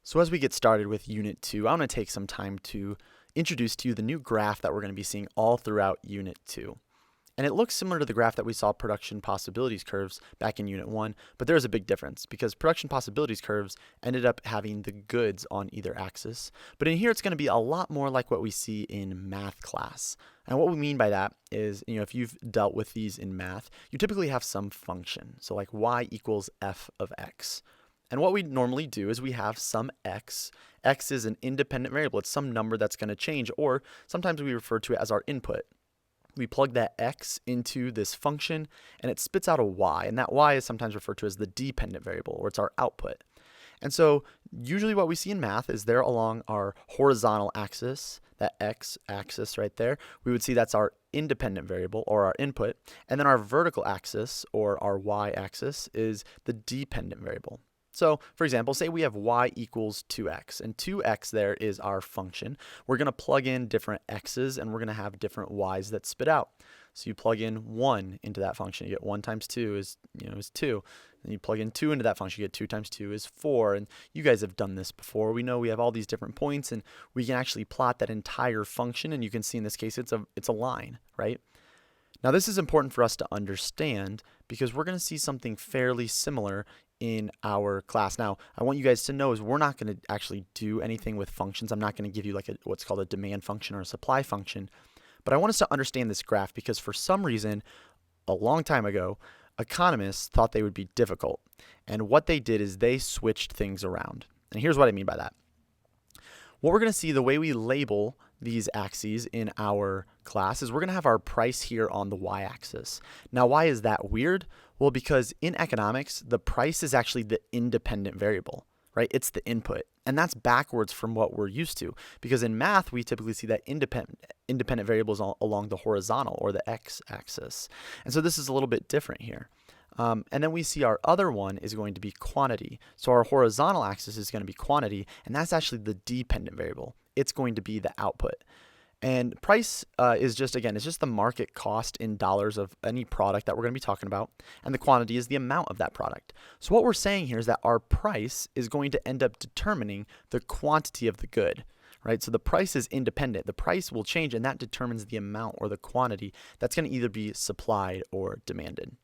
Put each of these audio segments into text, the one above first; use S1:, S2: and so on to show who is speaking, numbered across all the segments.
S1: So as we get started with Unit 2, I'm going to take some time to introduce to you the new graph that we're going to be seeing all throughout Unit 2. And it looks similar to the graph that we saw production possibilities curves back in Unit 1, but there's a big difference because production possibilities curves ended up having the goods on either axis. But in here, it's going to be a lot more like what we see in math class. And what we mean by that is, if you've dealt with these in math, you typically have some function. So like y equals f of x. And what we normally do is we have some x. X is an independent variable. It's some number that's going to change, or sometimes we refer to it as our input. We plug that x into this function, and it spits out a y, and that y is sometimes referred to as the dependent variable, or it's our output. And so usually what we see in math is there along our horizontal axis, that x-axis right there, we would see that's our independent variable, or our input, and then our vertical axis, or our y-axis, is the dependent variable. So, for example, say we have y equals 2x, and 2x there is our function. We're going to plug in different x's, and we're going to have different y's that spit out. So you plug in 1 into that function, you get 1 times 2 is 2. And you plug in 2 into that function, you get 2 times 2 is 4. And you guys have done this before. We know we have all these different points, and we can actually plot that entire function, and you can see in this case it's a line, right? Now this is important for us to understand because we're going to see something fairly similar in our class. Now, I want you guys to know is we're not going to actually do anything with functions. I'm not going to give you like what's called a demand function or a supply function. But I want us to understand this graph because for some reason, a long time ago, economists thought they would be difficult. And what they did is they switched things around. And here's what I mean by that. What we're going to see, the way we label these axes in our class is we're going to have our price here on the y-axis. Now, why is that weird? Well, because in economics, the price is actually the independent variable, right? It's the input. And that's backwards from what we're used to. Because in math, we typically see that independent variables along the horizontal or the x-axis. And so this is a little bit different here. And then we see our other one is going to be quantity. So our horizontal axis is going to be quantity, and that's actually the dependent variable. It's going to be the output. And price is just, again, it's just the market cost in dollars of any product that we're going to be talking about, and the quantity is the amount of that product. So what we're saying here is that our price is going to end up determining the quantity of the good. Right? So the price is independent. The price will change, and that determines the amount or the quantity that's going to either be supplied or demanded.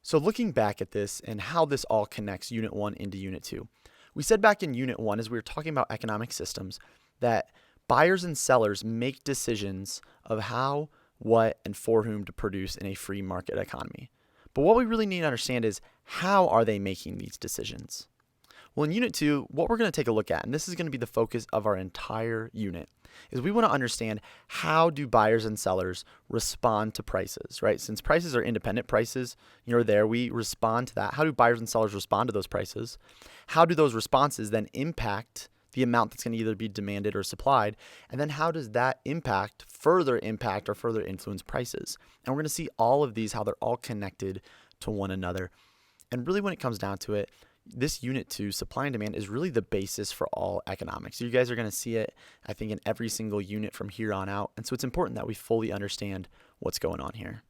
S1: So looking back at this and how this all connects Unit 1 into Unit 2, we said back in Unit 1 as we were talking about economic systems that buyers and sellers make decisions of how, what, and for whom to produce in a free market economy. But what we really need to understand is how are they making these decisions? Well, in Unit 2, what we're going to take a look at, and this is going to be the focus of our entire unit, is we want to understand how do buyers and sellers respond to prices, right? Since prices are independent prices, we respond to that. How do buyers and sellers respond to those prices? How do those responses then impact the amount that's going to either be demanded or supplied? And then how does that further impact or further influence prices? And we're going to see all of these, how they're all connected to one another. And really when it comes down to it, this Unit 2, supply and demand, is really the basis for all economics. So you guys are going to see it, I think, in every single unit from here on out. And so it's important that we fully understand what's going on here.